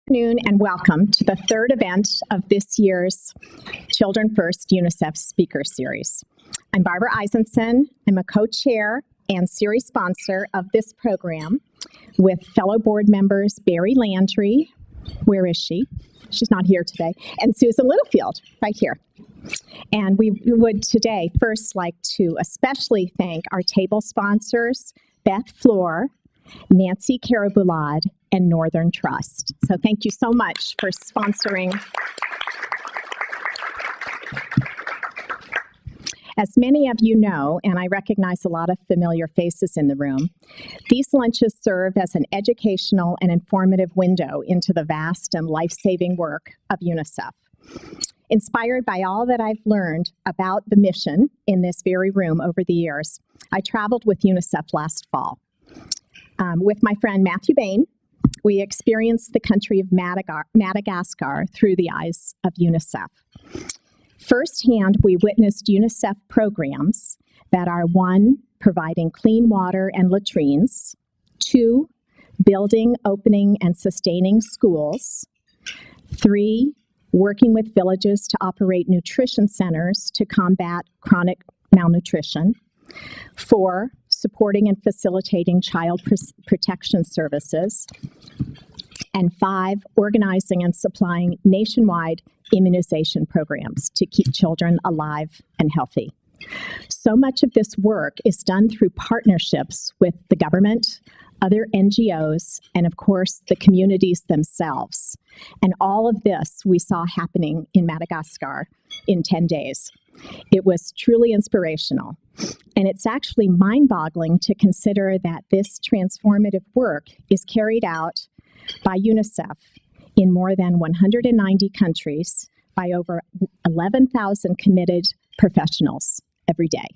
Good afternoon and welcome to the third event of this year's Children First UNICEF Speaker Series. I'm Barbara Eisenson. I'm a co-chair and series sponsor of this program with fellow board members Barry Landry, where is she? She's not here today, and Susan Littlefield, right here. And we would today first like to especially thank our table sponsors, Beth Floor, Nancy Carabulad, and Northern Trust. So thank you so much for sponsoring. As many of you know, and I recognize a lot of familiar faces in the room, these lunches serve as an educational and informative window into the vast and life-saving work of UNICEF. Inspired by all that I've learned about the mission in this very room over the years, I traveled with UNICEF last fall. With my friend Matthew Bain, we experienced the country of Madagascar through the eyes of UNICEF. Firsthand, we witnessed UNICEF programs that are 1, providing clean water and latrines, 2, building, opening, and sustaining schools, 3, working with villages to operate nutrition centers to combat chronic malnutrition, 4, supporting and facilitating child protection services, and 5, organizing and supplying nationwide immunization programs to keep children alive and healthy. So much of this work is done through partnerships with the government, other NGOs, and of course, the communities themselves. And all of this we saw happening in Madagascar in 10 days. It was truly inspirational. And it's actually mind-boggling to consider that this transformative work is carried out by UNICEF in more than 190 countries by over 11,000 committed professionals every day.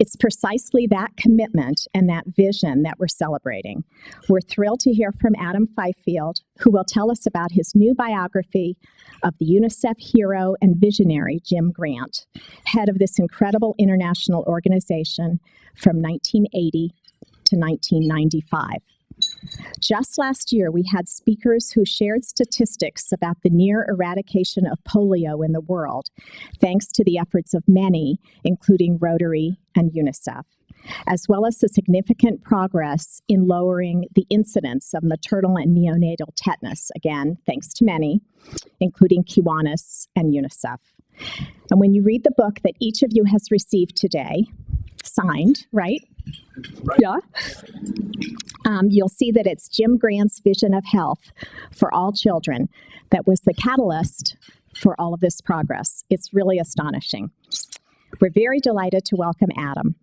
It's precisely that commitment and that vision that we're celebrating. We're thrilled to hear from Adam Fifield, who will tell us about his new biography of the UNICEF hero and visionary Jim Grant, head of this incredible international organization from 1980 to 1995. Just last year, we had speakers who shared statistics about the near eradication of polio in the world, thanks to the efforts of many, including Rotary and UNICEF, as well as the significant progress in lowering the incidence of maternal and neonatal tetanus, again, thanks to many, including Kiwanis and UNICEF. And when you read the book that each of you has received today, signed, right? Yeah. You'll see that it's Jim Grant's vision of health for all children that was the catalyst for all of this progress. It's really astonishing. We're very delighted to welcome Adam,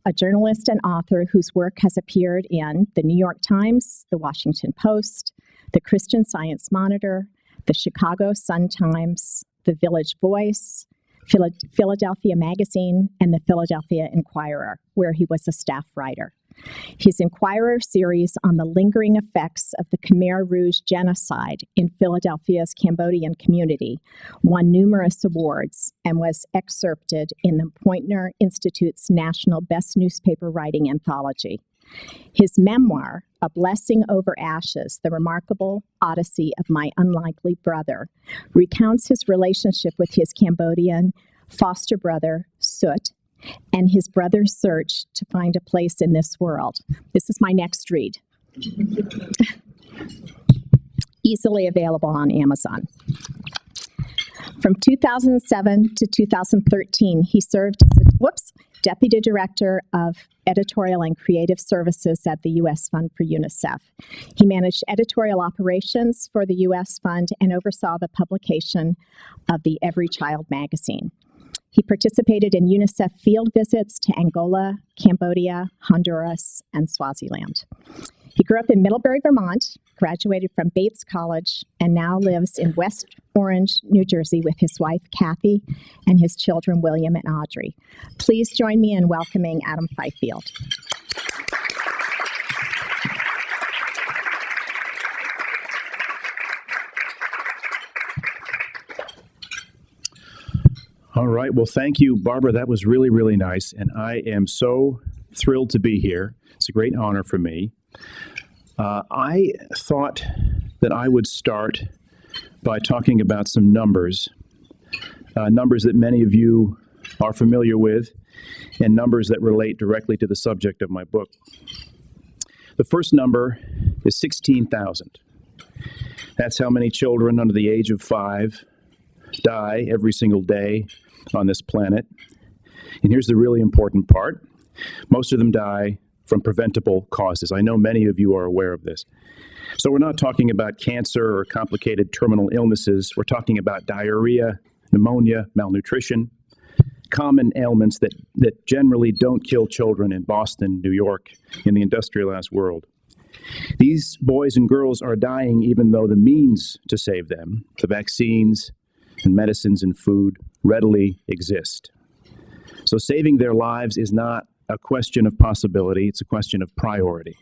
a journalist and author whose work has appeared in the New York Times, the Washington Post, the Christian Science Monitor, the Chicago Sun-Times, the Village Voice, Philadelphia Magazine, and the Philadelphia Inquirer, where he was a staff writer. His Inquirer series on the lingering effects of the Khmer Rouge genocide in Philadelphia's Cambodian community won numerous awards and was excerpted in the Poynter Institute's National Best Newspaper Writing Anthology. His memoir, A Blessing Over Ashes, The Remarkable Odyssey of My Unlikely Brother, recounts his relationship with his Cambodian foster brother, Soot, and his brother's search to find a place in this world. This is my next read. Easily available on Amazon. From 2007 to 2013, he served as the Deputy Director of Editorial and Creative Services at the U.S. Fund for UNICEF. He managed editorial operations for the U.S. Fund and oversaw the publication of the Every Child magazine. He participated in UNICEF field visits to Angola, Cambodia, Honduras, and Swaziland. He grew up in Middlebury, Vermont, graduated from Bates College, and now lives in West Orange, New Jersey with his wife, Kathy, and his children, William and Audrey. Please join me in welcoming Adam Fifield. All right. Well, thank you, Barbara. That was really, really nice. And I am so thrilled to be here. It's a great honor for me. I thought that I would start by talking about some numbers, numbers that many of you are familiar with, and numbers that relate directly to the subject of my book. The first number is 16,000. That's how many children under the age of 5 die every single day on this planet. And here's the really important part. Most of them die from preventable causes. I know many of you are aware of this. So we're not talking about cancer or complicated terminal illnesses. We're talking about diarrhea, pneumonia, malnutrition, common ailments that generally don't kill children in Boston, New York, in the industrialized world. These boys and girls are dying even though the means to save them, the vaccines and medicines and food, readily exist. So saving their lives is not a question of possibility, it's a question of priority.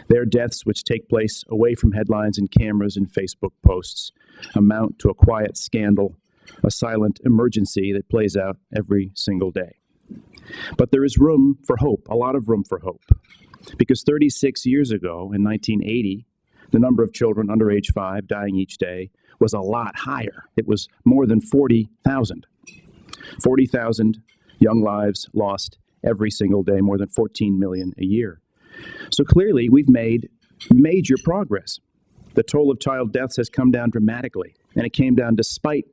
Their deaths, which take place away from headlines and cameras and Facebook posts, amount to a quiet scandal, a silent emergency that plays out every single day. But there is room for hope, a lot of room for hope. Because 36 years ago, in 1980, the number of children under age 5 dying each day was a lot higher. It was more than 40,000. 40,000 young lives lost every single day, more than 14 million a year. So clearly, we've made major progress. The toll of child deaths has come down dramatically, and it came down despite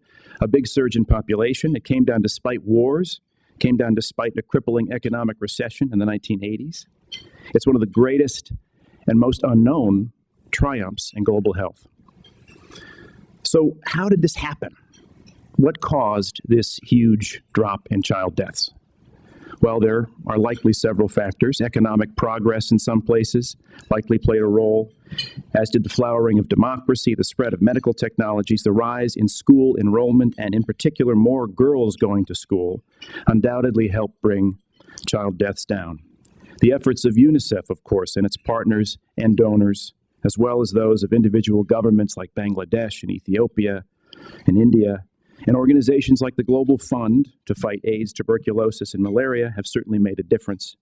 a big surge in population. It came down despite wars, came down despite a crippling economic recession in the 1980s. It's one of the greatest and most unknown triumphs in global health. So how did this happen? What caused this huge drop in child deaths? Well, there are likely several factors. Economic progress in some places likely played a role, as did the flowering of democracy, the spread of medical technologies, the rise in school enrollment, and in particular, more girls going to school, undoubtedly helped bring child deaths down. The efforts of UNICEF, of course, and its partners and donors, as well as those of individual governments like Bangladesh and Ethiopia and India, and organizations like the Global Fund to fight AIDS, tuberculosis, and malaria have certainly made a difference.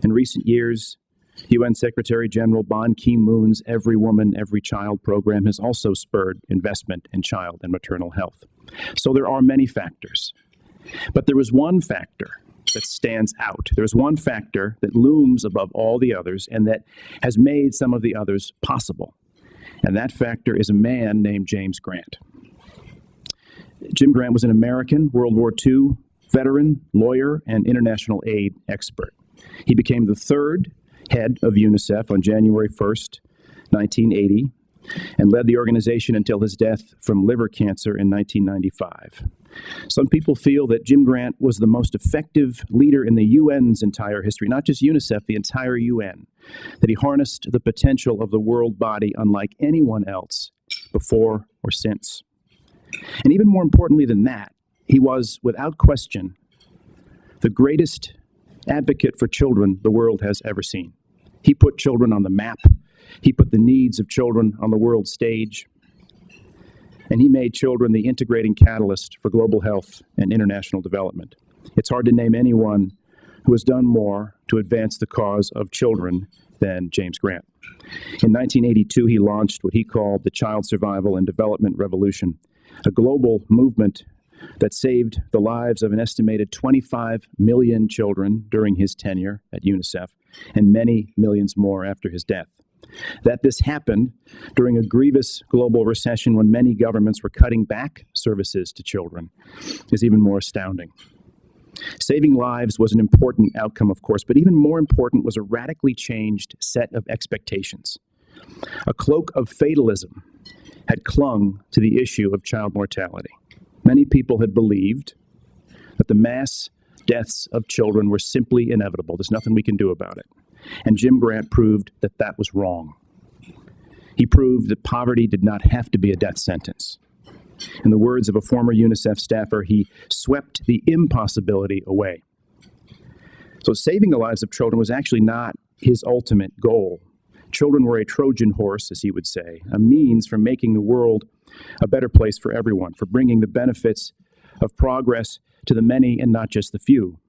In recent years, UN Secretary General Ban Ki-moon's Every Woman, Every Child program has also spurred investment in child and maternal health. So there are many factors. But there is one factor that stands out. There's one factor that looms above all the others and that has made some of the others possible. And that factor is a man named James Grant. Jim Grant was an American World War II veteran, lawyer, and international aid expert. He became the third head of UNICEF on January 1st, 1980, and led the organization until his death from liver cancer in 1995. Some people feel that Jim Grant was the most effective leader in the UN's entire history, not just UNICEF, the entire UN, that he harnessed the potential of the world body unlike anyone else before or since. And even more importantly than that, he was, without question, the greatest advocate for children the world has ever seen. He put children on the map. He put the needs of children on the world stage. And he made children the integrating catalyst for global health and international development. It's hard to name anyone who has done more to advance the cause of children than James Grant. In 1982, he launched what he called the Child Survival and Development Revolution, a global movement that saved the lives of an estimated 25 million children during his tenure at UNICEF and many millions more after his death. That this happened during a grievous global recession when many governments were cutting back services to children is even more astounding. Saving lives was an important outcome, of course, but even more important was a radically changed set of expectations. A cloak of fatalism had clung to the issue of child mortality. Many people had believed that the mass deaths of children were simply inevitable. There's nothing we can do about it. And Jim Grant proved that that was wrong. He proved that poverty did not have to be a death sentence. In the words of a former UNICEF staffer, he swept the impossibility away. So saving the lives of children was actually not his ultimate goal. Children were a Trojan horse, as he would say, a means for making the world a better place for everyone, for bringing the benefits of progress to the many and not just the few.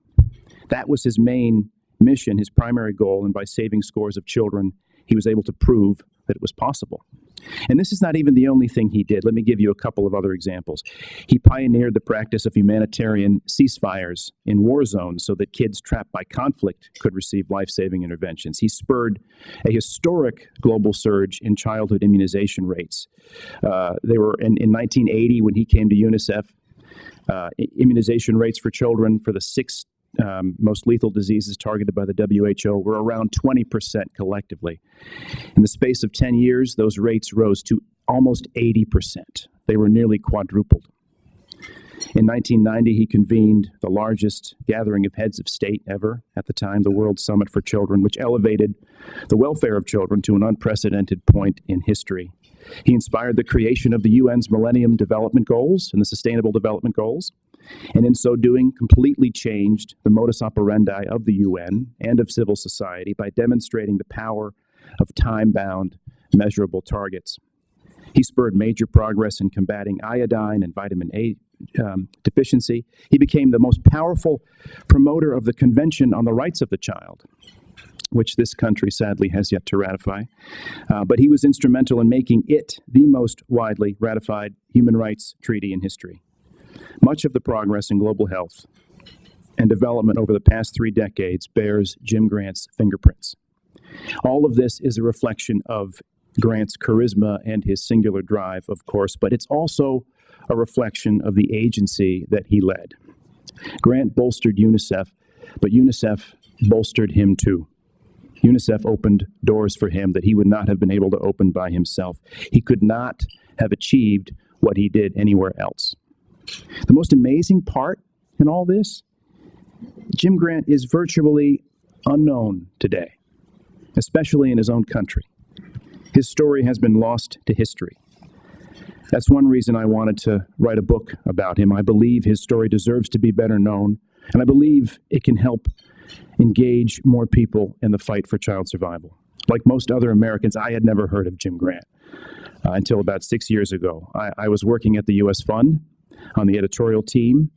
That was his main mission, his primary goal, and by saving scores of children, he was able to prove that it was possible. And this is not even the only thing he did. Let me give you a couple of other examples. He pioneered the practice of humanitarian ceasefires in war zones so that kids trapped by conflict could receive life-saving interventions. He spurred a historic global surge in childhood immunization rates. They were in 1980 when he came to UNICEF. Immunization rates for children for the six most lethal diseases targeted by the WHO were around 20% collectively. In the space of 10 years, those rates rose to almost 80%. They were nearly quadrupled. In 1990, he convened the largest gathering of heads of state ever, at the time, the World Summit for Children, which elevated the welfare of children to an unprecedented point in history. He inspired the creation of the UN's Millennium Development Goals and the Sustainable Development Goals, and in so doing, completely changed the modus operandi of the UN and of civil society by demonstrating the power of time-bound, measurable targets. He spurred major progress in combating iodine and vitamin A deficiency. He became the most powerful promoter of the Convention on the Rights of the Child, which this country sadly has yet to ratify. But he was instrumental in making it the most widely ratified human rights treaty in history. Much of the progress in global health and development over the past 3 decades bears Jim Grant's fingerprints. All of this is a reflection of Grant's charisma and his singular drive, of course, but it's also a reflection of the agency that he led. Grant bolstered UNICEF, but UNICEF bolstered him too. UNICEF opened doors for him that he would not have been able to open by himself. He could not have achieved what he did anywhere else. The most amazing part in all this, Jim Grant is virtually unknown today, especially in his own country. His story has been lost to history. That's one reason I wanted to write a book about him. I believe his story deserves to be better known, and I believe it can help engage more people in the fight for child survival. Like most other Americans, I had never heard of Jim Grant until about 6 years ago. I was working at the U.S. Fund on the editorial team,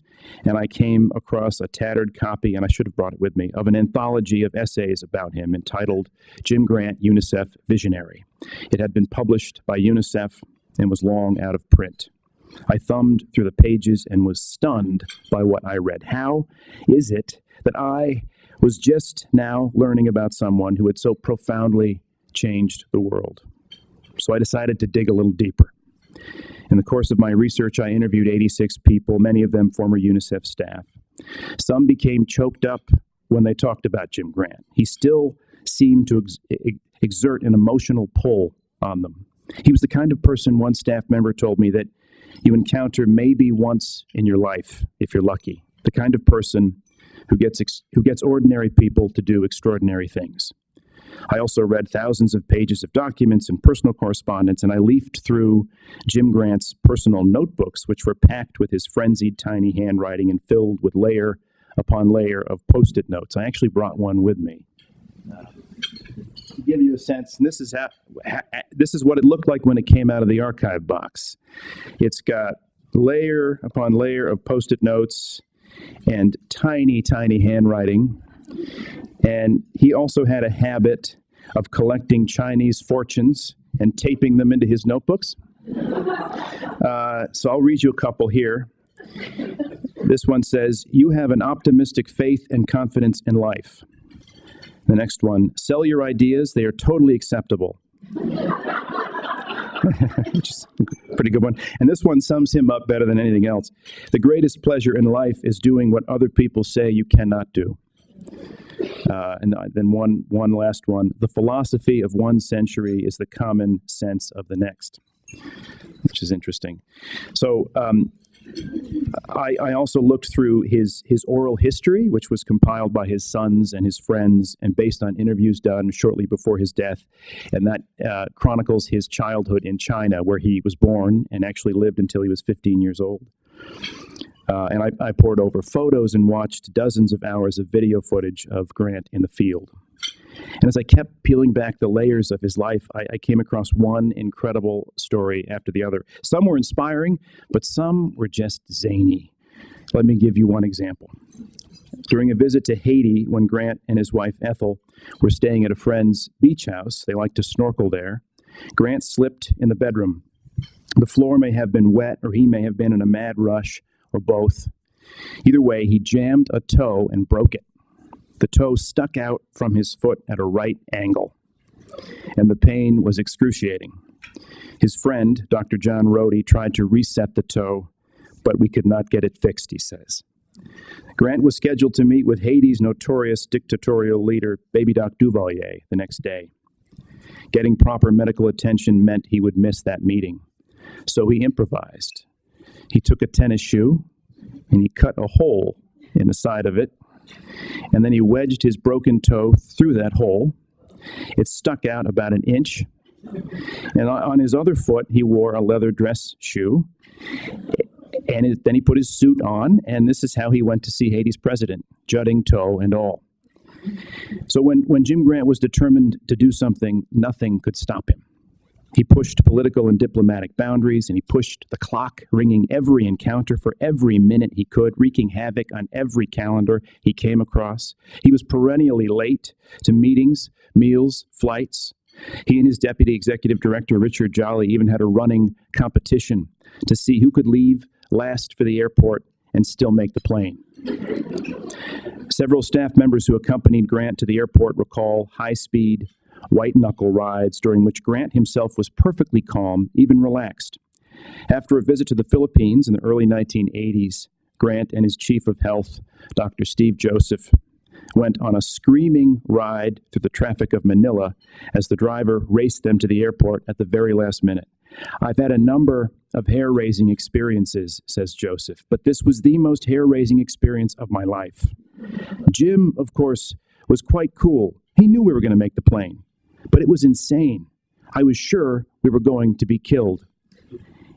and I came across a tattered copy, and I should have brought it with me, of an anthology of essays about him entitled Jim Grant, UNICEF Visionary. It had been published by UNICEF and was long out of print. I thumbed through the pages and was stunned by what I read. How is it that I was just now learning about someone who had so profoundly changed the world? So I decided to dig a little deeper. In the course of my research, I interviewed 86 people, many of them former UNICEF staff. Some became choked up when they talked about Jim Grant. He still seemed to exert an emotional pull on them. He was the kind of person, one staff member told me, that you encounter maybe once in your life, if you're lucky. The kind of person who gets ordinary people to do extraordinary things. I also read thousands of pages of documents and personal correspondence, and I leafed through Jim Grant's personal notebooks, which were packed with his frenzied tiny handwriting and filled with layer upon layer of Post-it notes. I actually brought one with me. To give you a sense, and this is what it looked like when it came out of the archive box. It's got layer upon layer of Post-it notes and tiny, tiny handwriting. And he also had a habit of collecting Chinese fortunes and taping them into his notebooks. So I'll read you a couple here. This one says, "You have an optimistic faith and confidence in life." The next one, "Sell your ideas, they are totally acceptable." Which is a pretty good one. And this one sums him up better than anything else. "The greatest pleasure in life is doing what other people say you cannot do." And then one last one, "The philosophy of one century is the common sense of the next," which is interesting. So I also looked through his oral history, which was compiled by his sons and his friends and based on interviews done shortly before his death. And that chronicles his childhood in China, where he was born and actually lived until he was 15 years old. And I pored over photos and watched dozens of hours of video footage of Grant in the field. And as I kept peeling back the layers of his life, I came across one incredible story after the other. Some were inspiring, but some were just zany. Let me give you one example. During a visit to Haiti, when Grant and his wife Ethel were staying at a friend's beach house, they liked to snorkel there, Grant slipped in the bedroom. The floor may have been wet, or he may have been in a mad rush, or both. Either way, he jammed a toe and broke it. The toe stuck out from his foot at a right angle, and the pain was excruciating. His friend, Dr. John Rohde, tried to reset the toe, but we could not get it fixed, he says. Grant was scheduled to meet with Haiti's notorious dictatorial leader, Baby Doc Duvalier, the next day. Getting proper medical attention meant he would miss that meeting. So he improvised. He took a tennis shoe and he cut a hole in the side of it, and then he wedged his broken toe through that hole. It stuck out about an inch, and on his other foot he wore a leather dress shoe, and then he put his suit on, and this is how he went to see Haiti's president, jutting toe and all. So when Jim Grant was determined to do something, nothing could stop him. He pushed political and diplomatic boundaries, and he pushed the clock, ringing every encounter for every minute he could, wreaking havoc on every calendar he came across. He was perennially late to meetings, meals, flights. He and his deputy executive director, Richard Jolly, even had a running competition to see who could leave last for the airport and still make the plane. Several staff members who accompanied Grant to the airport recall high-speed, white-knuckle rides during which Grant himself was perfectly calm, even relaxed. After a visit to the Philippines in the early 1980s, Grant and his chief of health, Dr. Steve Joseph, went on a screaming ride through the traffic of Manila as the driver raced them to the airport at the very last minute. I've had a number of hair-raising experiences, says Joseph, but this was the most hair-raising experience of my life. Jim, of course, was quite cool. He knew we were going to make the plane, but it was insane. I was sure we were going to be killed.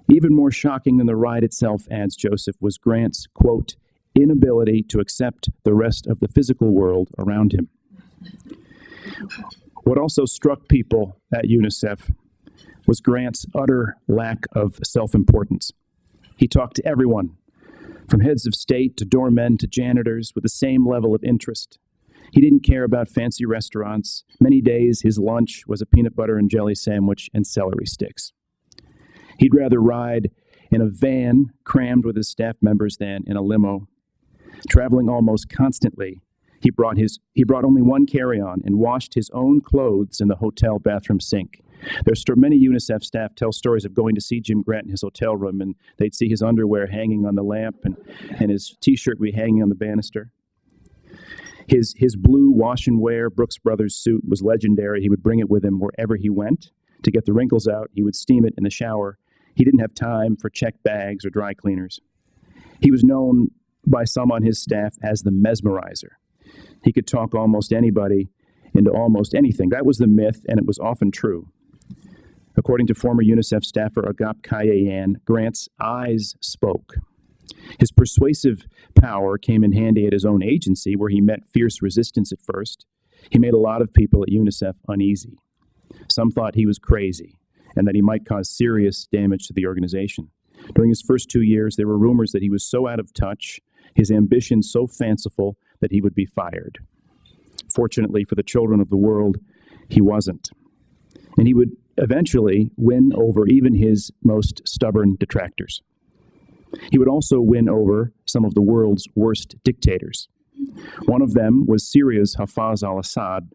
Even more shocking than the ride itself, adds Joseph, was Grant's, quote, inability to accept the rest of the physical world around him. What also struck people at UNICEF was Grant's utter lack of self-importance. He talked to everyone, from heads of state to doormen to janitors, with the same level of interest. He didn't care about fancy restaurants. Many days his lunch was a peanut butter and jelly sandwich and celery sticks. He'd rather ride in a van crammed with his staff members than in a limo. Traveling almost constantly, he brought only one carry-on and washed his own clothes in the hotel bathroom sink. Many UNICEF staff tell stories of going to see Jim Grant in his hotel room, and they'd see his underwear hanging on the lamp and his T-shirt would be hanging on the banister. His blue wash and wear Brooks Brothers suit was legendary. He would bring it with him wherever he went. To get the wrinkles out, he would steam it in the shower. He didn't have time for checked bags or dry cleaners. He was known by some on his staff as the mesmerizer. He could talk almost anybody into almost anything. That was the myth, and it was often true. According to former UNICEF staffer Agap Kayayan, Grant's eyes spoke. His persuasive power came in handy at his own agency, where he met fierce resistance at first. He made a lot of people at UNICEF uneasy. Some thought he was crazy and that he might cause serious damage to the organization. During his first 2 years, there were rumors that he was so out of touch, his ambitions so fanciful, that he would be fired. Fortunately for the children of the world, he wasn't. And he would eventually win over even his most stubborn detractors. He would also win over some of the world's worst dictators. One of them was Syria's Hafez al-Assad,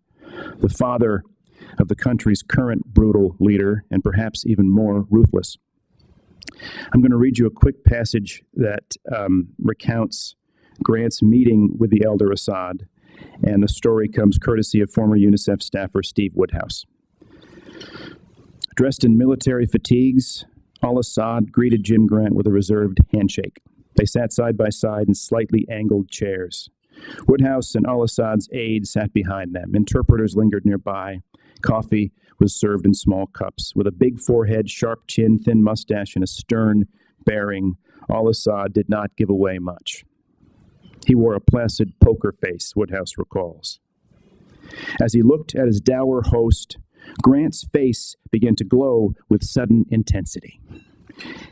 the father of the country's current brutal leader, and perhaps even more ruthless. I'm going to read you a quick passage that recounts Grant's meeting with the elder Assad, and the story comes courtesy of former UNICEF staffer Steve Woodhouse. Dressed in military fatigues, al-Assad greeted Jim Grant with a reserved handshake. They sat side by side in slightly angled chairs. Woodhouse and al-Assad's aides sat behind them. Interpreters lingered nearby. Coffee was served in small cups. With a big forehead, sharp chin, thin mustache, and a stern bearing, al-Assad did not give away much. He wore a placid poker face, Woodhouse recalls. As he looked at his dour host, Grant's face began to glow with sudden intensity.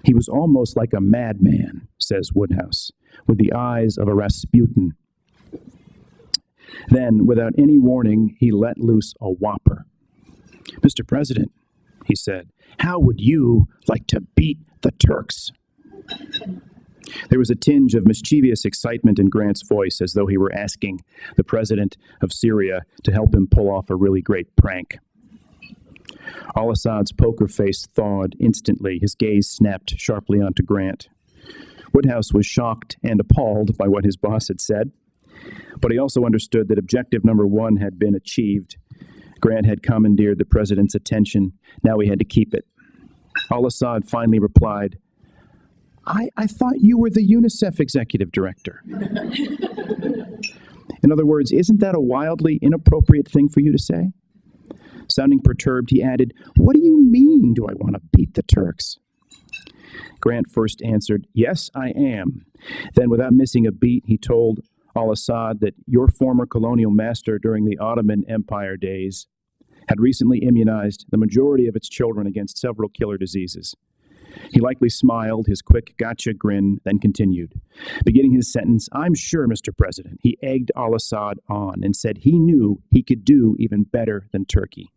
He was almost like a madman, says Woodhouse, with the eyes of a Rasputin. Then, without any warning, he let loose a whopper. Mr. President, he said. How would you like to beat the Turks? There was a tinge of mischievous excitement in Grant's voice, as though he were asking the president of Syria to help him pull off a really great prank. Al-Assad's poker face thawed instantly. His gaze snapped sharply onto Grant. Woodhouse was shocked and appalled by what his boss had said, but he also understood that objective number one had been achieved. Grant had commandeered the president's attention. Now he had to keep it. Al-Assad finally replied, I thought you were the UNICEF executive director. In other words, isn't that a wildly inappropriate thing for you to say? Sounding perturbed, he added, What do you mean, do I want to beat the Turks? Grant first answered, Yes, I am. Then, without missing a beat, he told Al-Assad that your former colonial master during the Ottoman Empire days had recently immunized the majority of its children against several killer diseases. He likely smiled, his quick gotcha grin, then continued. Beginning his sentence, I'm sure, Mr. President, he egged al-Assad on and said he knew he could do even better than Turkey.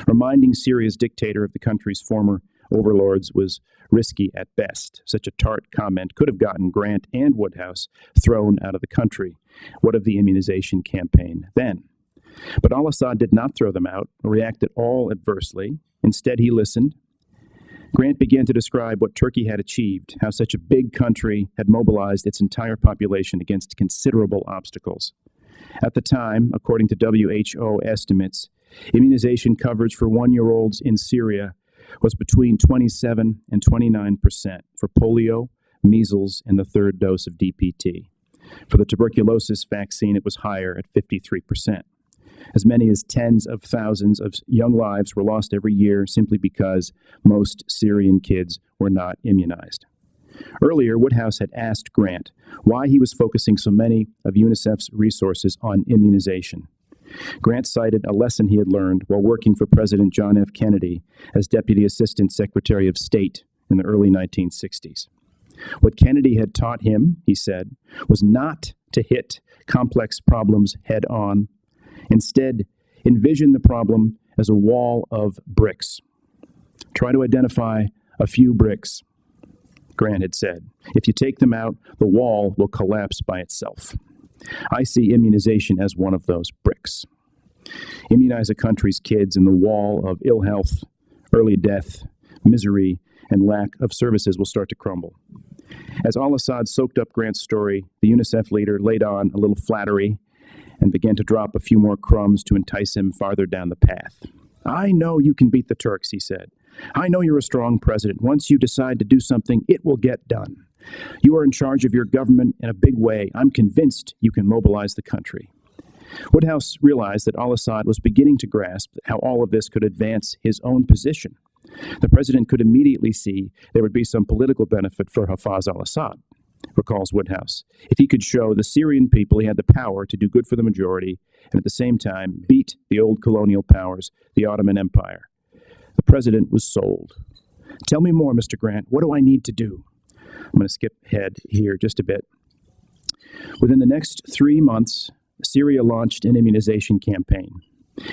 Reminding Syria's dictator of the country's former overlords was risky at best. Such a tart comment could have gotten Grant and Woodhouse thrown out of the country. What of the immunization campaign then? But al-Assad did not throw them out or react at all adversely. Instead, he listened. Grant began to describe what Turkey had achieved, how such a big country had mobilized its entire population against considerable obstacles. At the time, according to WHO estimates, immunization coverage for 1-year-olds in Syria was between 27 and 29% for polio, measles, and the third dose of DPT. For the tuberculosis vaccine, it was higher at 53%. As many as tens of thousands of young lives were lost every year simply because most Syrian kids were not immunized. Earlier, Woodhouse had asked Grant why he was focusing so many of UNICEF's resources on immunization. Grant cited a lesson he had learned while working for President John F. Kennedy as Deputy Assistant Secretary of State in the early 1960s. What Kennedy had taught him, he said, was not to hit complex problems head on. Instead, envision the problem as a wall of bricks. Try to identify a few bricks, Grant had said. If you take them out, the wall will collapse by itself. I see immunization as one of those bricks. Immunize a country's kids, and the wall of ill health, early death, misery, and lack of services will start to crumble. As al-Assad soaked up Grant's story, the UNICEF leader laid on a little flattery and began to drop a few more crumbs to entice him farther down the path. I know you can beat the Turks, he said. I know you're a strong president. Once you decide to do something, it will get done. You are in charge of your government in a big way. I'm convinced you can mobilize the country. Woodhouse realized that al-Assad was beginning to grasp how all of this could advance his own position. The president could immediately see there would be some political benefit for Hafez al-Assad, recalls Woodhouse, if he could show the Syrian people he had the power to do good for the majority and at the same time beat the old colonial powers, the Ottoman Empire. The president was sold. Tell me more, Mr. Grant. What do I need to do? I'm going to skip ahead here just a bit. Within the next 3 months, Syria launched an immunization campaign.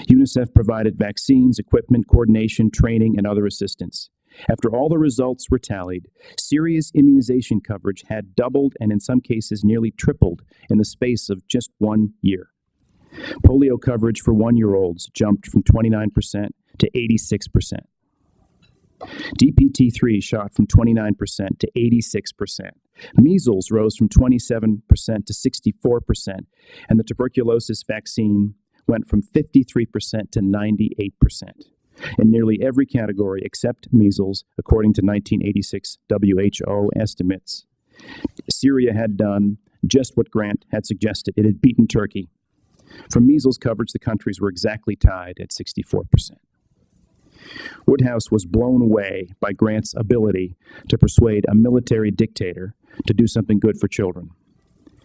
UNICEF provided vaccines, equipment, coordination, training, and other assistance. After all the results were tallied, Syria's immunization coverage had doubled and in some cases nearly tripled in the space of just 1 year. Polio coverage for 1-year-olds jumped from 29% to 86%. DPT-3 shot from 29% to 86%. Measles rose from 27% to 64%, and the tuberculosis vaccine went from 53% to 98%. In nearly every category except measles, according to 1986 WHO estimates, Syria had done just what Grant had suggested. It had beaten Turkey. For measles coverage, the countries were exactly tied at 64%. Woodhouse was blown away by Grant's ability to persuade a military dictator to do something good for children.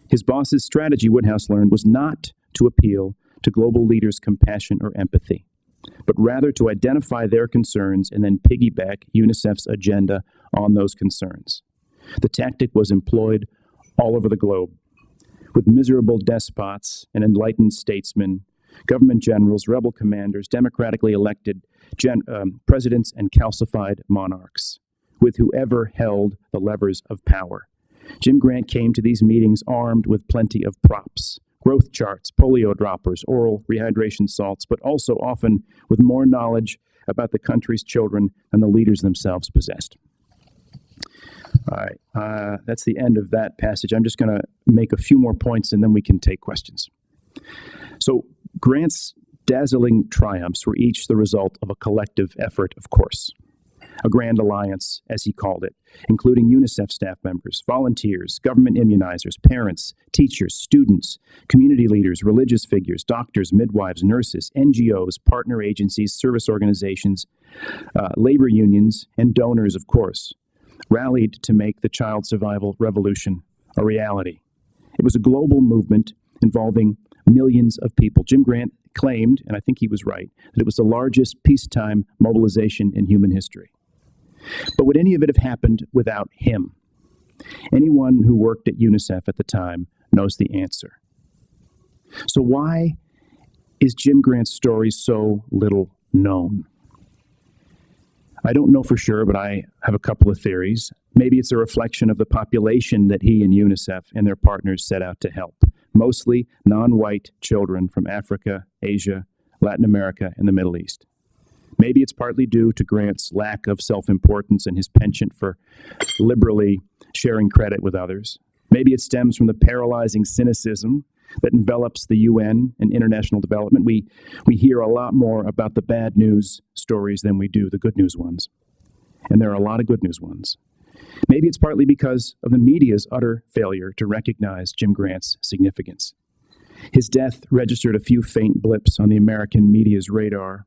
His boss's strategy, Woodhouse learned, was not to appeal to global leaders' compassion or empathy, but rather to identify their concerns and then piggyback UNICEF's agenda on those concerns. The tactic was employed all over the globe, with miserable despots and enlightened statesmen government generals, rebel commanders, democratically elected presidents, and calcified monarchs, with whoever held the levers of power. Jim Grant came to these meetings armed with plenty of props, growth charts, polio droppers, oral rehydration salts, but also often with more knowledge about the country's children than the leaders themselves possessed. All right, that's the end of that passage. I'm just going to make a few more points and then we can take questions. So Grant's dazzling triumphs were each the result of a collective effort, of course. A grand alliance, as he called it, including UNICEF staff members, volunteers, government immunizers, parents, teachers, students, community leaders, religious figures, doctors, midwives, nurses, NGOs, partner agencies, service organizations, labor unions, and donors, of course, rallied to make the child survival revolution a reality. It was a global movement involving millions of people. Jim Grant claimed, and I think he was right, that it was the largest peacetime mobilization in human history. But would any of it have happened without him? Anyone who worked at UNICEF at the time knows the answer. So why is Jim Grant's story so little known? I don't know for sure, but I have a couple of theories. Maybe it's a reflection of the population that he and UNICEF and their partners set out to help. Mostly non-white children from Africa, Asia, Latin America, and the Middle East. Maybe it's partly due to Grant's lack of self-importance and his penchant for liberally sharing credit with others. Maybe it stems from the paralyzing cynicism that envelops the UN and international development. We hear a lot more about the bad news stories than we do the good news ones. And there are a lot of good news ones. Maybe it's partly because of the media's utter failure to recognize Jim Grant's significance. His death registered a few faint blips on the American media's radar.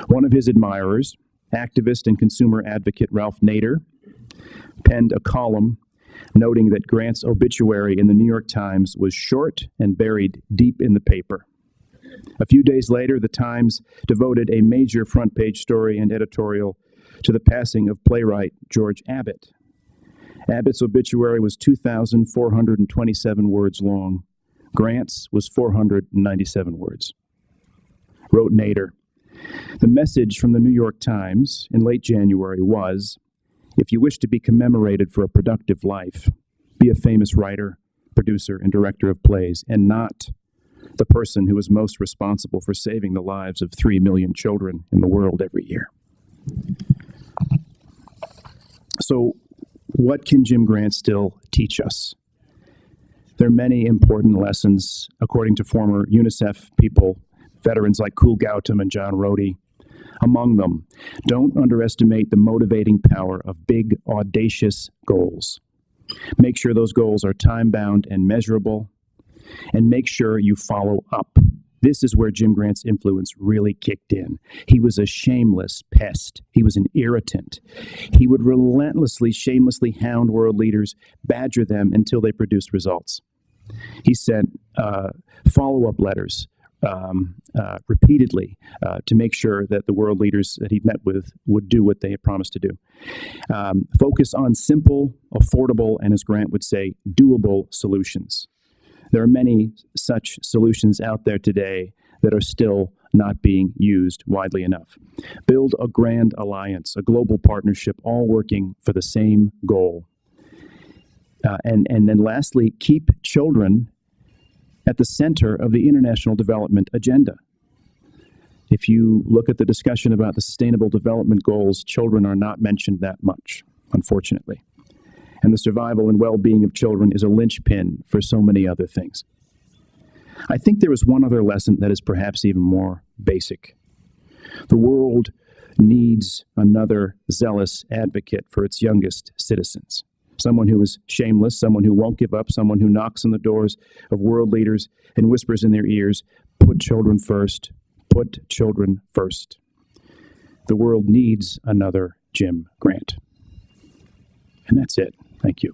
One of his admirers, activist and consumer advocate Ralph Nader, penned a column noting that Grant's obituary in the New York Times was short and buried deep in the paper. A few days later, the Times devoted a major front-page story and editorial to the passing of playwright George Abbott. Abbott's obituary was 2,427 words long. Grant's was 497 words. Wrote Nader, "The message from the New York Times in late January was, if you wish to be commemorated for a productive life, be a famous writer, producer, and director of plays, and not the person who is most responsible for saving the lives of 3 million children in the world every year." So, what can Jim Grant still teach us? There are many important lessons, according to former UNICEF people, veterans like Kul Gautam and John Rhodey. Among them, don't underestimate the motivating power of big, audacious goals. Make sure those goals are time-bound and measurable, and make sure you follow up. This is where Jim Grant's influence really kicked in. He was a shameless pest. He was an irritant. He would relentlessly, shamelessly hound world leaders, badger them until they produced results. He sent follow-up letters repeatedly to make sure that the world leaders that he met with would do what they had promised to do. Focus on simple, affordable, and as Grant would say, doable solutions. There are many such solutions out there today that are still not being used widely enough. Build a grand alliance, a global partnership, all working for the same goal. And then lastly, keep children at the center of the international development agenda. If you look at the discussion about the Sustainable Development Goals, children are not mentioned that much, unfortunately. And the survival and well-being of children is a linchpin for so many other things. I think there is one other lesson that is perhaps even more basic. The world needs another zealous advocate for its youngest citizens. Someone who is shameless, someone who won't give up, someone who knocks on the doors of world leaders and whispers in their ears, put children first, put children first. The world needs another Jim Grant. And that's it. Thank you.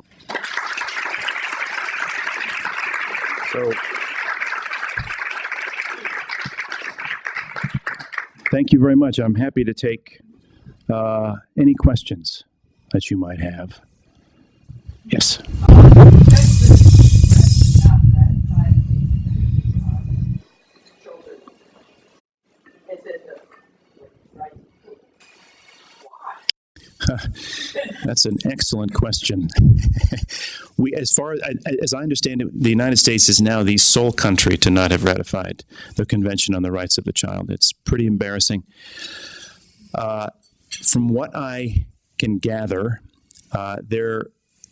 So, thank you very much. I'm happy to take any questions that you might have. Yes. That's an excellent question. As far as I understand it, the United States is now the sole country to not have ratified the Convention on the Rights of the Child. It's pretty embarrassing. From what I can gather,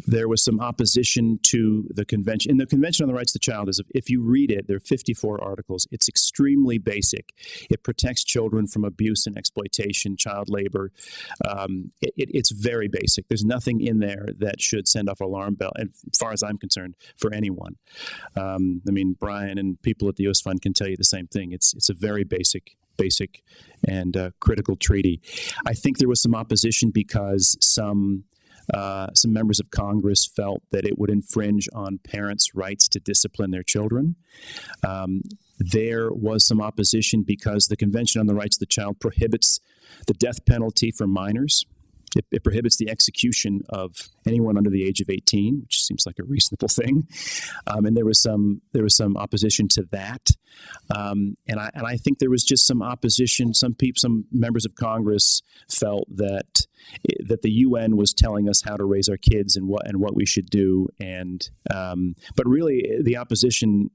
there was some opposition to the convention. And the Convention on the Rights of the Child is, if you read it, there are 54 articles. It's extremely basic. It protects children from abuse and exploitation, child labor. It's very basic. There's nothing in there that should send off alarm bell, as far as I'm concerned, for anyone. I mean, Brian and people at the U.S. Fund can tell you the same thing. It's a very basic and critical treaty. I think there was some opposition because some members of Congress felt that it would infringe on parents' rights to discipline their children. There was some opposition because the Convention on the Rights of the Child prohibits the death penalty for minors. It prohibits the execution of anyone under the age of 18, which seems like a reasonable thing. And there was some opposition to that. And I think there was just some opposition. Some members of Congress felt that the UN was telling us how to raise our kids and what we should do. But really, the opposition,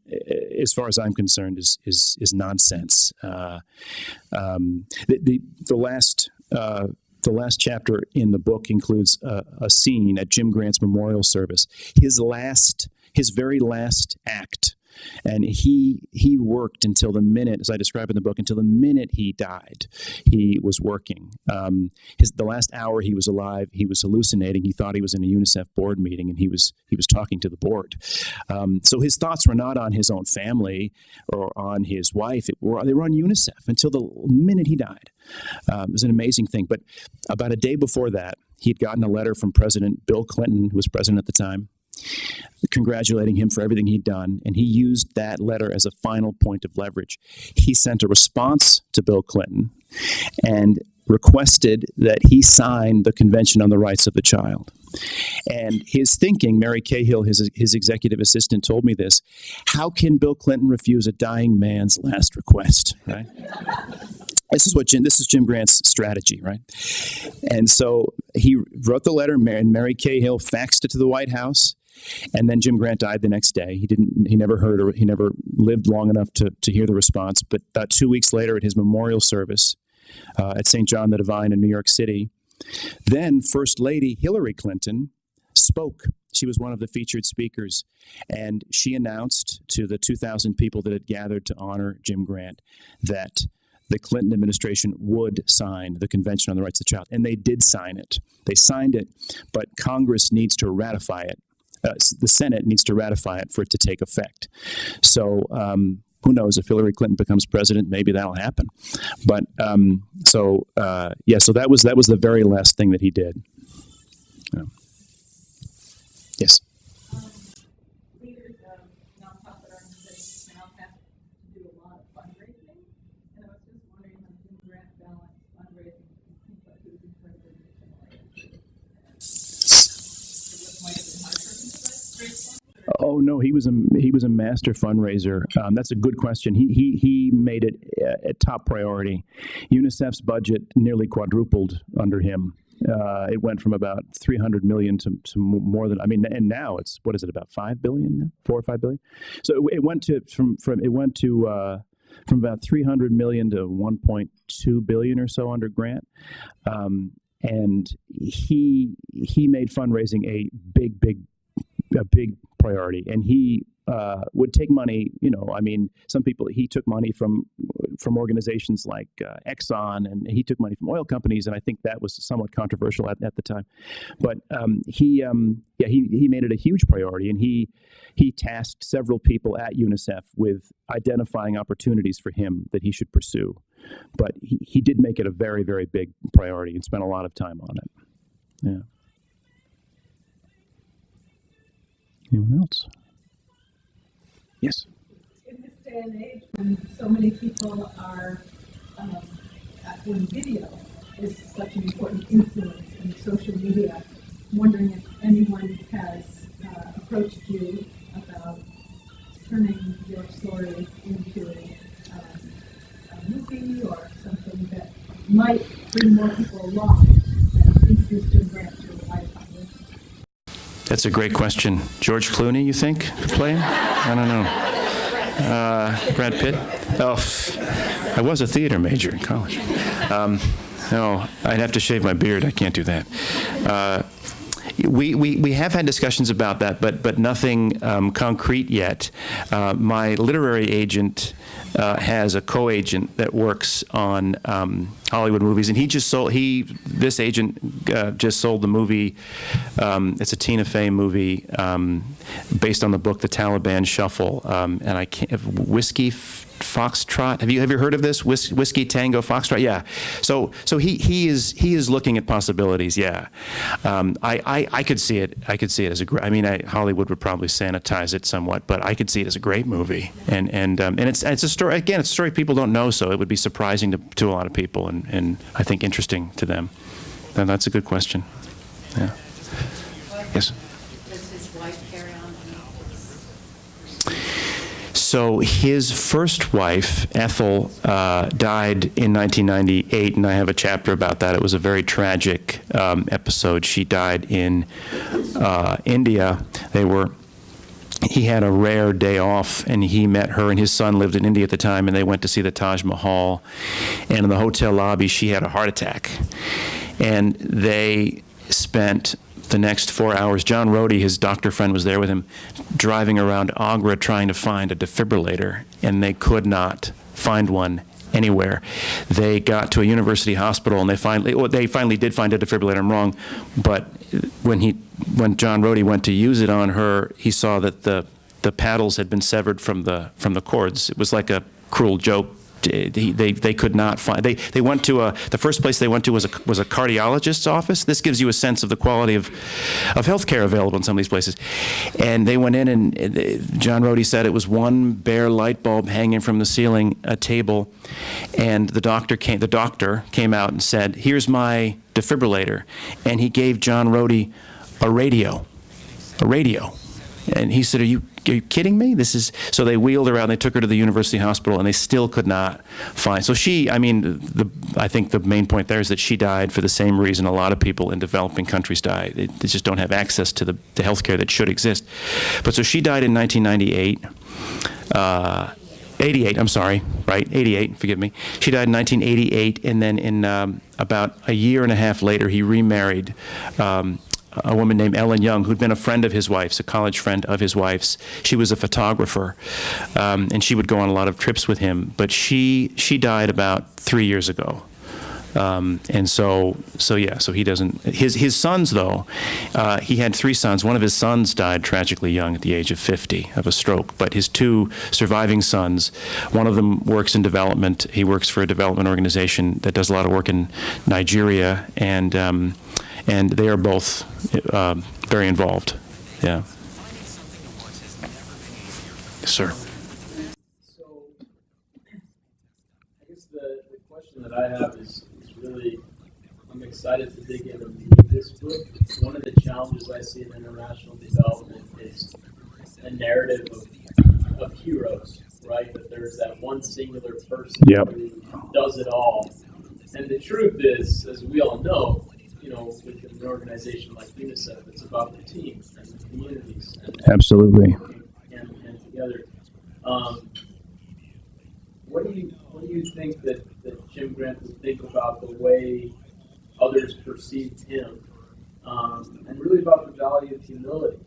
as far as I'm concerned, is nonsense. The last chapter in the book includes a scene at Jim Grant's memorial service, his very last act. And he worked until the minute, as I describe in the book, until the minute he died, he was working. The last hour he was alive, he was hallucinating. He thought he was in a UNICEF board meeting, and he was talking to the board. So his thoughts were not on his own family or on his wife. They were on UNICEF until the minute he died. It was an amazing thing. But about a day before that, he had gotten a letter from President Bill Clinton, who was president at the time, congratulating him for everything he'd done, and he used that letter as a final point of leverage. He sent a response to Bill Clinton and requested that he sign the Convention on the Rights of the Child. And his thinking, Mary Cahill, his executive assistant, told me this: how can Bill Clinton refuse a dying man's last request, right? This is Jim Grant's strategy, right? And so he wrote the letter, and Mary Cahill faxed it to the White House. And then Jim Grant died the next day. He never lived long enough to hear the response. But about 2 weeks later, at his memorial service at St. John the Divine in New York City, then First Lady Hillary Clinton spoke. She was one of the featured speakers, and she announced to the 2,000 people that had gathered to honor Jim Grant that the Clinton administration would sign the Convention on the Rights of the Child. And they did sign it. They signed it, but Congress needs to ratify it. The Senate needs to ratify it for it to take effect. So who knows, if Hillary Clinton becomes president, maybe that'll happen. But so that was the very last thing that he did. Yes. Leaders of nonprofit organizations now have to do a lot of fundraising, and I was just wondering how Jim Grant balanced fundraising and things like who's incredibly Oh no, he was a master fundraiser. That's a good question. He made it a top priority. UNICEF's budget nearly quadrupled under him. It went from about 300 million to more than, and now it's, what is it, about 5 billion, 4 or 5 billion? So it went to from about 300 million to 1.2 billion or so under Grant. And he made fundraising a big priority, and he would take money. Some people, he took money from organizations like Exxon, and he took money from oil companies, and I think that was somewhat controversial at the time. But he made it a huge priority, and he tasked several people at UNICEF with identifying opportunities for him that he should pursue. But he did make it a very, very big priority and spent a lot of time on it. Yeah. Anyone else? Yes. In this day and age, when so many people are, when video is such an important influence in social media, I'm wondering if anyone has approached you about turning your story into a movie or something that might bring more people along, that introduce is Jim Grant your wife on this? That's a great question. George Clooney, you think, could play him? I don't know. Brad Pitt? Oh, I was a theater major in college. No, I'd have to shave my beard. I can't do that. We have had discussions about that, but nothing concrete yet. My literary agent has a co-agent that works on Hollywood movies, and this agent just sold the movie. It's a Tina Fey movie based on the book The Taliban Shuffle, and I can't Whiskey Foxtrot. Have you heard of this? Whiskey Tango Foxtrot? Yeah. So he is looking at possibilities. Yeah. I could see it. I could see it as a great. I mean, Hollywood would probably sanitize it somewhat, but I could see it as a great movie. And it's a story. Again, it's a story people don't know, so it would be surprising to a lot of people, and I think interesting to them. And that's a good question. Yeah. Yes. Does his wife carry on? So his first wife, Ethel, died in 1998, and I have a chapter about that. It was a very tragic episode. She died in India. He had a rare day off, and he met her, and his son lived in India at the time, and they went to see the Taj Mahal. And in the hotel lobby, she had a heart attack. And they spent the next 4 hours, John Rhodey, his doctor friend, was there with him, driving around Agra trying to find a defibrillator, and they could not find one anywhere. They got to a university hospital, and they finally did find a defibrillator. I'm wrong, but when John Rhodey went to use it on her, he saw that the paddles had been severed from the cords. It was like a cruel joke. They could not find. They went to the first place they went to was a cardiologist's office. This gives you a sense of the quality of healthcare available in some of these places. And they went in, and John Rhodey said it was one bare light bulb hanging from the ceiling, a table, and the doctor came out and said, "Here's my defibrillator," and he gave John Rhodey a radio. And he said, Are you kidding me? So they wheeled her out, and they took her to the university hospital, and they still could not find. So I think the main point there is that she died for the same reason a lot of people in developing countries die. They just don't have access to the health care that should exist. But so she died in 1998. 88, I'm sorry, right, 88, forgive me. She died in 1988, and then in about a year and a half later, he remarried a woman named Ellen Young, who'd been a friend of his wife's, a college friend of his wife's. She was a photographer, and she would go on a lot of trips with him. But she died about 3 years ago. And so he doesn't, his sons though, he had 3 sons. One of his sons died tragically young at the age of 50 of a stroke, but his 2 surviving sons, one of them works in development. He works for a development organization that does a lot of work in Nigeria, and they are both very involved. Yeah. Yes, sir. So, I guess the question that I have is really, I'm excited to dig in and read this book. One of the challenges I see in international development is a narrative of heroes, right? That there's that one singular person who does it all. And the truth is, as we all know, with an organization like UNICEF, it's about the team and the communities. Absolutely. And together. What do you think that Jim Grant would think about the way others perceived him, and really about the value of humility?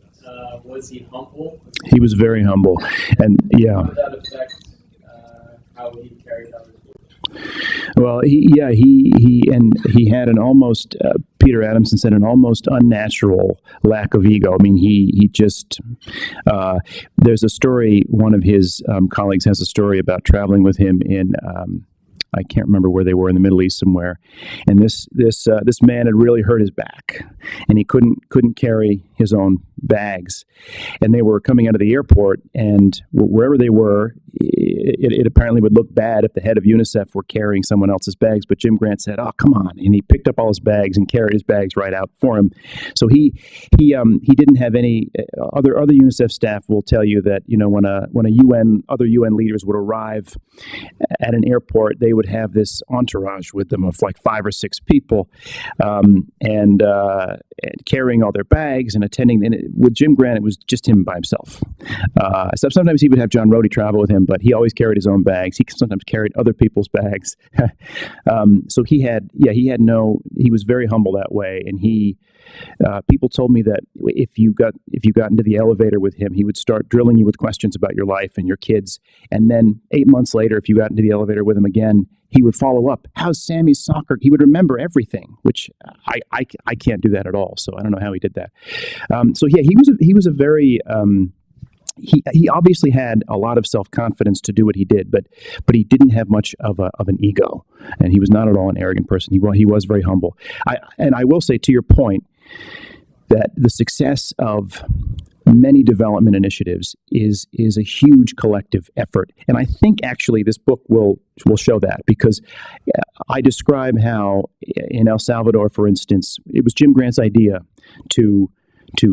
Was he humble? He was very humble, and yeah. How did that affect how he carried out his work? Well, he had an almost, Peter Adamson said, an almost unnatural lack of ego. I mean, he just, there's a story, one of his colleagues has a story about traveling with him in, I can't remember where they were, in the Middle East somewhere, and this man had really hurt his back, and he couldn't carry his own bags, and they were coming out of the airport, and wherever they were, it apparently would look bad if the head of UNICEF were carrying someone else's bags. But Jim Grant said, "Oh, come on!" and he picked up all his bags and carried his bags right out for him. So he didn't have any other UNICEF staff will tell you that when other UN leaders would arrive at an airport, they would have this entourage with them of like 5 or 6 people, and carrying all their bags and attending. And with Jim Grant, it was just him by himself. So sometimes he would have John Rhodey travel with him, but he always carried his own bags. He sometimes carried other people's bags. So he was very humble that way. And people told me that if you got into the elevator with him, he would start drilling you with questions about your life and your kids. And then 8 months later, if you got into the elevator with him again, he would follow up. How's Sammy's soccer? He would remember everything, which I can't do that at all. So I don't know how he did that. He was a very he obviously had a lot of self-confidence to do what he did, but he didn't have much of an ego, and he was not at all an arrogant person. He was very humble. I will say, to your point, that the success of many development initiatives is a huge collective effort. And I think actually this book will show that, because I describe how in El Salvador, for instance, it was Jim Grant's idea to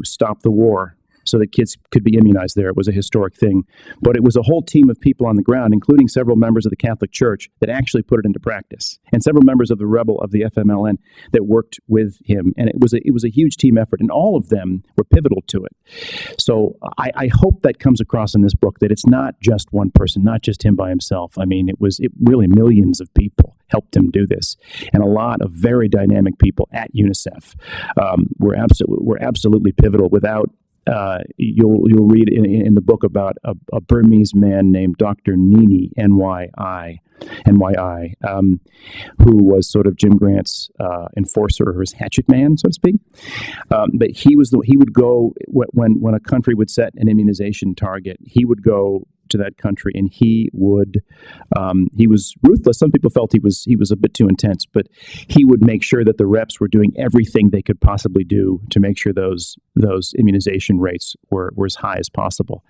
stop the war so that kids could be immunized there. It was a historic thing. But it was a whole team of people on the ground, including several members of the Catholic Church, that actually put it into practice, and several members of the FMLN that worked with him. And it was a huge team effort, and all of them were pivotal to it. So I hope that comes across in this book, that it's not just one person, not just him by himself. I mean, it really millions of people helped him do this, and a lot of very dynamic people at UNICEF were absolutely pivotal. Without you'll read in the book about a Burmese man named Dr. Nini, NYI, who was sort of Jim Grant's enforcer, or his hatchet man, so to speak. But he would go when a country would set an immunization target. He would go to that country, and he was ruthless. Some people felt he was a bit too intense, but he would make sure that the reps were doing everything they could possibly do to make sure those immunization rates were as high as possible.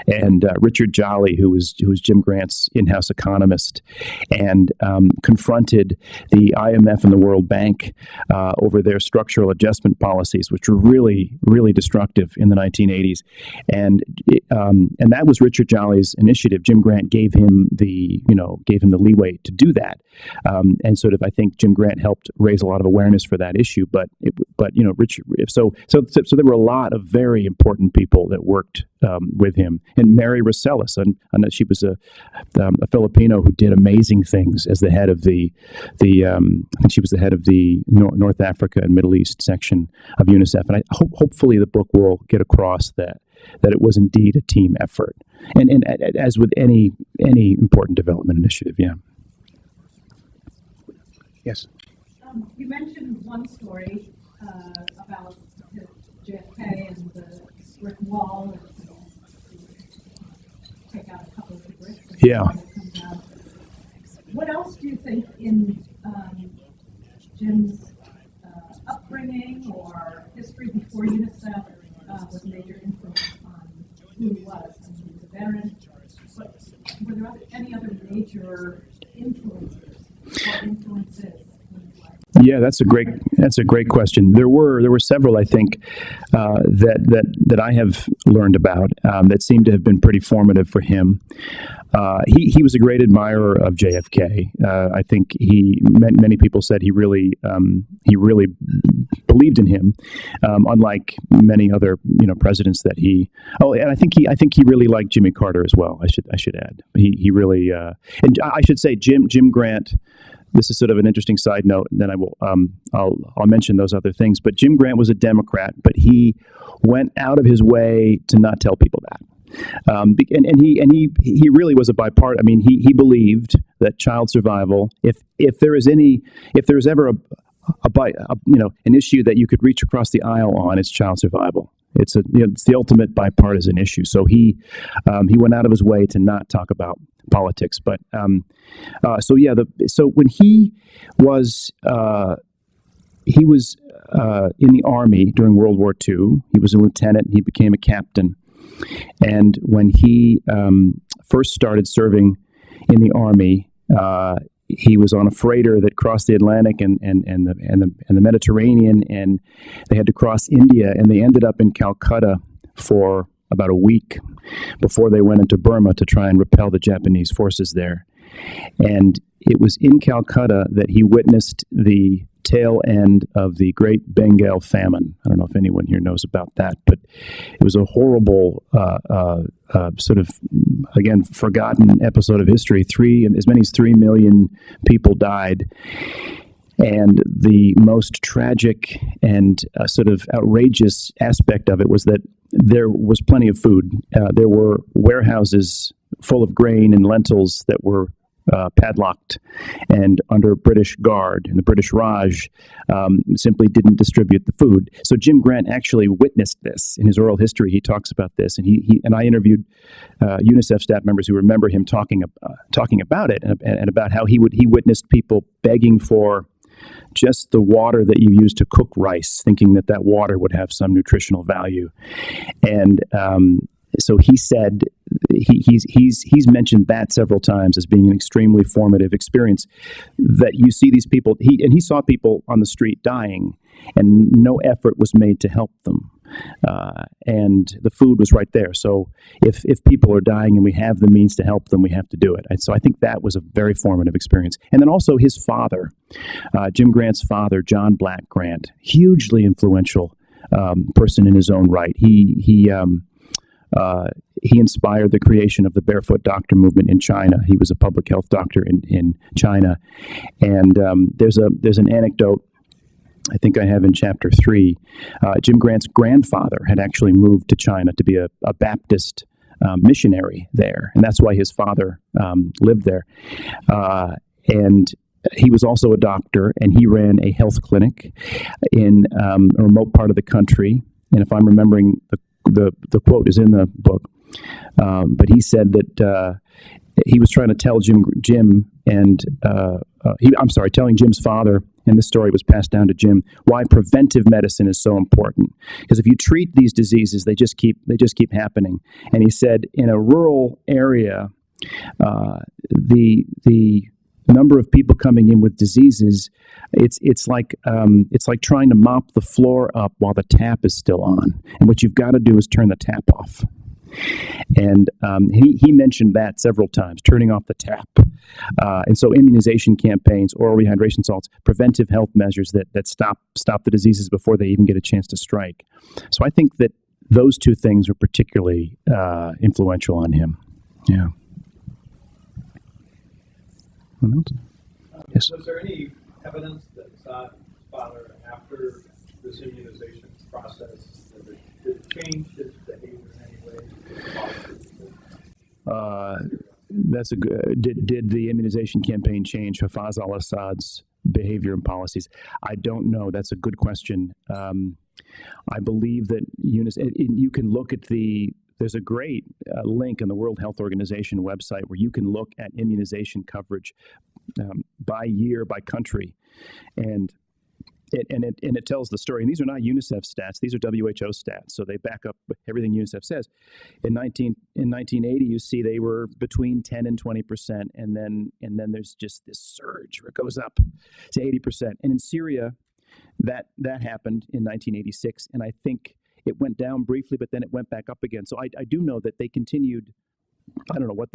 And Richard Jolly, who was Jim Grant's in-house economist, and confronted the IMF and the World Bank over their structural adjustment policies, which were really, really destructive in the 1980s. And that was Richard Jolly's initiative. Jim Grant gave him the leeway to do that, and sort of, I think Jim Grant helped raise a lot of awareness for that issue. But Richard, so there were a lot of very important people that worked with him, and Mary Rosellis, and she was a Filipino who did amazing things as the head of I think she was the head of the North Africa and Middle East section of UNICEF. And hopefully the book will get across that it was indeed a team effort, and as with any important development initiative. Yeah. Yes. You mentioned one story about the JFK and the brick wall, and take out a couple of the bricks. Yeah. What else do you think in Jim's upbringing or history before UNICEF was a major influence on who he was? I mean, he was a veteran, but were there any other major influences or influences? Yeah, that's a great question. There were several, I think, that I have learned about that seem to have been pretty formative for him. He was a great admirer of JFK. I think many people said he really believed in him, unlike many other presidents that he. Oh, and I think he really liked Jimmy Carter as well. I should add he really and I should say Jim Grant. This is sort of an interesting side note, and then I'll mention those other things. But Jim Grant was a Democrat, but he went out of his way to not tell people that. And he really was a bipartisan. I mean, he believed that child survival, if there is ever an issue that you could reach across the aisle on, it's child survival. It's the ultimate bipartisan issue. So he went out of his way to not talk about politics. But so when he was in the Army during World War II. He was a lieutenant and he became a captain. And when he first started serving in the Army, he was on a freighter that crossed the Atlantic and the Mediterranean, and they had to cross India, and they ended up in Calcutta for about a week before they went into Burma to try and repel the Japanese forces there. And it was in Calcutta that he witnessed the tail end of the Great Bengal Famine. I don't know if anyone here knows about that, but it was a horrible, sort of, again, forgotten episode of history. As many as 3 million people died. And the most tragic and sort of outrageous aspect of it was that there was plenty of food. There were warehouses full of grain and lentils that were padlocked and under British guard, and the British Raj simply didn't distribute the food. So Jim Grant actually witnessed this in his oral history. He talks about this, and he and I interviewed UNICEF staff members who remember him talking about it and about how he witnessed people begging for just the water that you use to cook rice, thinking that that water would have some nutritional value. And so he said he's mentioned that several times as being an extremely formative experience, that you see these people, he saw people on the street dying and no effort was made to help them. And the food was right there. So if people are dying and we have the means to help them, we have to do it. And so I think that was a very formative experience. And then also his father, Jim Grant's father, John Black Grant, hugely influential person in his own right. He inspired the creation of the barefoot doctor movement in China. He was a public health doctor in China. And there's an anecdote I think I have in chapter 3. Jim Grant's grandfather had actually moved to China to be a Baptist missionary there, and that's why his father lived there. And he was also a doctor, and he ran a health clinic in a remote part of the country. And if I'm remembering, the quote is in the book, but he said that he was trying to tell telling Jim's father, and this story was passed down to Jim, why preventive medicine is so important. Because if you treat these diseases, they just keep happening. And he said, in a rural area, the number of people coming in with diseases, it's like trying to mop the floor up while the tap is still on. And what you've got to do is turn the tap off. And he mentioned that several times, turning off the tap. And so immunization campaigns, oral rehydration salts, preventive health measures that stop the diseases before they even get a chance to strike. So I think that those two things were particularly influential on him. Yeah. Yes. Was there any evidence that father, after this immunization process, that it changed his behavior in any way? That's a good. Did the immunization campaign change Hafez al-Assad's behavior and policies? I don't know. That's a good question. I believe that you can look at there's a great link on the World Health Organization website where you can look at immunization coverage by year, by country, and it tells the story. And these are not UNICEF stats; these are WHO stats. So they back up everything UNICEF says. In 1980, you see they were between 10 and 20%, and then there's just this surge where it goes up to 80%. And in Syria, that happened in 1986, and I think it went down briefly, but then it went back up again. So I do know that they continued. I don't know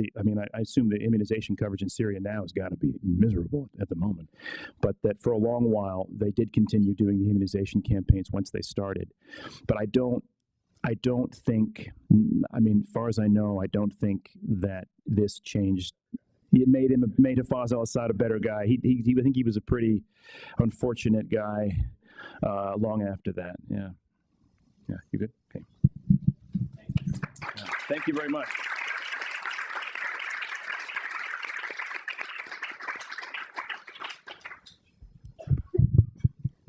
I assume the immunization coverage in Syria now has got to be miserable at the moment, but that for a long while they did continue doing the immunization campaigns once they started. But I don't think, as far as I know, I don't think that this changed. It made Hafez al-Assad a better guy. I think he was a pretty unfortunate guy long after that. Yeah. Yeah, you good? Okay. Thank you very much.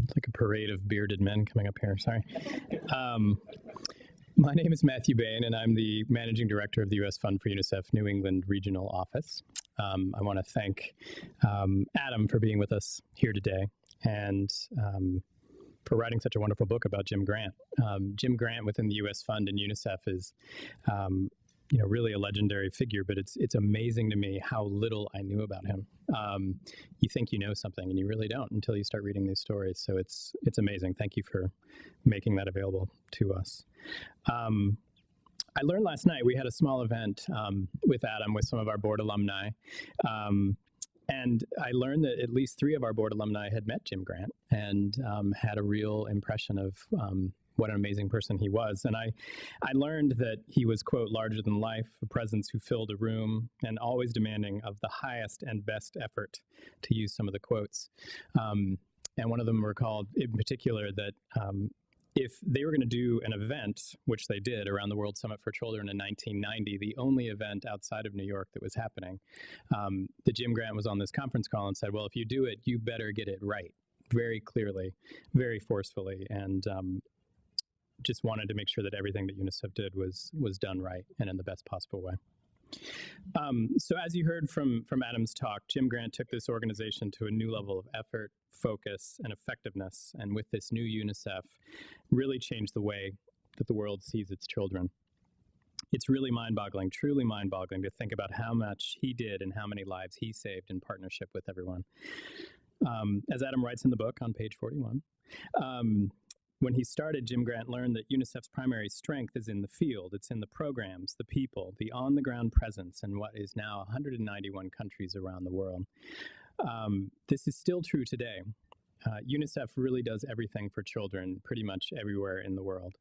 It's like a parade of bearded men coming up here. Sorry. My name is Matthew Bain, and I'm the Managing Director of the U.S. Fund for UNICEF New England Regional Office. I want to thank Adam for being with us here today, and for writing such a wonderful book about Jim Grant. Jim Grant within the U.S. Fund and UNICEF is, really a legendary figure, but it's amazing to me how little I knew about him. You think you know something, and you really don't until you start reading these stories. So it's amazing. Thank you for making that available to us. I learned last night we had a small event with Adam, with some of our board alumni. And I learned that at least 3 of our board alumni had met Jim Grant and had a real impression of what an amazing person he was. And I learned that he was, quote, larger than life, a presence who filled a room, and always demanding of the highest and best effort, to use some of the quotes. And one of them recalled in particular that if they were going to do an event, which they did around the World Summit for Children in 1990, the only event outside of New York that was happening, that Jim Grant was on this conference call and said, well, if you do it, you better get it right, very clearly, very forcefully, and just wanted to make sure that everything that UNICEF did was done right and in the best possible way. So as you heard from Adam's talk, Jim Grant took this organization to a new level of effort, focus, and effectiveness, and with this new UNICEF, really changed the way that the world sees its children. It's really mind-boggling, truly mind-boggling to think about how much he did and how many lives he saved in partnership with everyone. As Adam writes in the book on page 41, when he started, Jim Grant learned that UNICEF's primary strength is in the field. It's in the programs, the people, the on-the-ground presence in what is now 191 countries around the world. This is still true today. UNICEF really does everything for children pretty much everywhere in the world.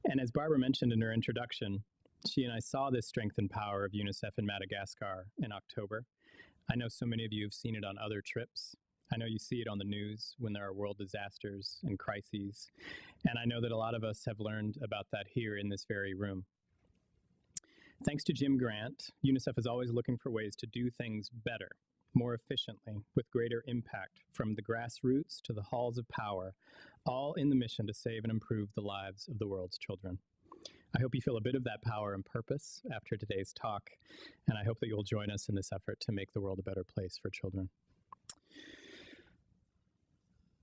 And as Barbara mentioned in her introduction, she and I saw this strength and power of UNICEF in Madagascar in October. I know so many of you have seen it on other trips. I know you see it on the news when there are world disasters and crises. And I know that a lot of us have learned about that here in this very room. Thanks to Jim Grant, UNICEF is always looking for ways to do things better, more efficiently, with greater impact, from the grassroots to the halls of power, all in the mission to save and improve the lives of the world's children. I hope you feel a bit of that power and purpose after today's talk, and I hope that you'll join us in this effort to make the world a better place for children.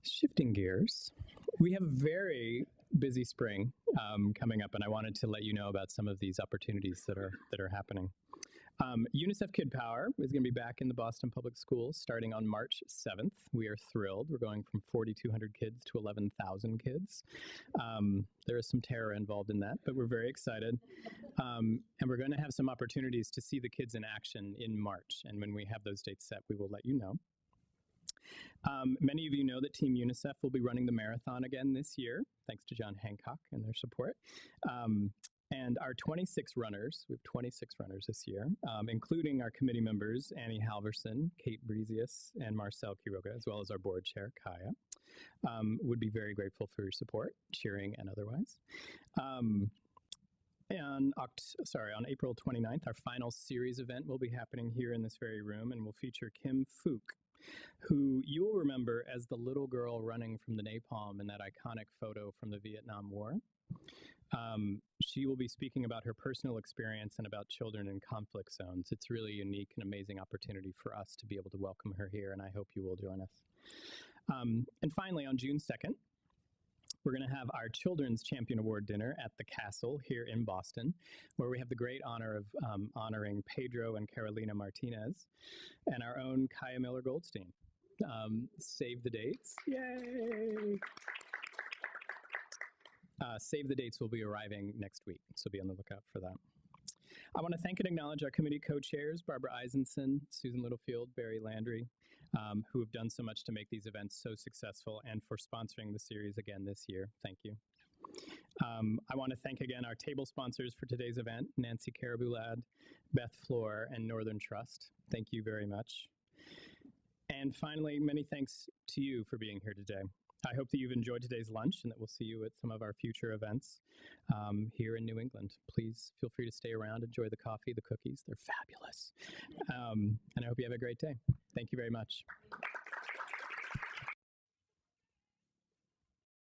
Shifting gears, we have a very busy spring coming up, and I wanted to let you know about some of these opportunities that are happening. UNICEF Kid Power is going to be back in the Boston Public Schools starting on March 7th. We are thrilled. We're going from 4,200 kids to 11,000 kids. There is some terror involved in that, but we're very excited. And we're going to have some opportunities to see the kids in action in March. And when we have those dates set, we will let you know. Many of you know that Team UNICEF will be running the marathon again this year, thanks to John Hancock and their support. And our 26 runners, we have 26 runners this year, including our committee members, Annie Halverson, Kate Brezius, and Marcel Quiroga, as well as our board chair, Kaya, would be very grateful for your support, cheering and otherwise. On April 29th, our final series event will be happening here in this very room, and will feature Kim Phuc, who you will remember as the little girl running from the napalm in that iconic photo from the Vietnam War. She will be speaking about her personal experience and about children in conflict zones. It's really a unique and amazing opportunity for us to be able to welcome her here, and I hope you will join us. And finally, on June 2nd, we're going to have our Children's Champion Award dinner at the Castle here in Boston, where we have the great honor of honoring Pedro and Carolina Martinez and our own Kaya Miller Goldstein. Save the dates. Yay! Save the dates will be arriving next week, so be on the lookout for that. I want to thank and acknowledge our committee co-chairs, Barbara Eisenson, Susan Littlefield, Barry Landry, who have done so much to make these events so successful, and for sponsoring the series again this year. Thank you. I want to thank again our table sponsors for today's event, Nancy Carabulad, Beth Floor, and Northern Trust. Thank you very much. And finally, many thanks to you for being here today. I hope that you've enjoyed today's lunch and that we'll see you at some of our future events here in New England. Please feel free to stay around, enjoy the coffee, the cookies. They're fabulous. And I hope you have a great day. Thank you very much.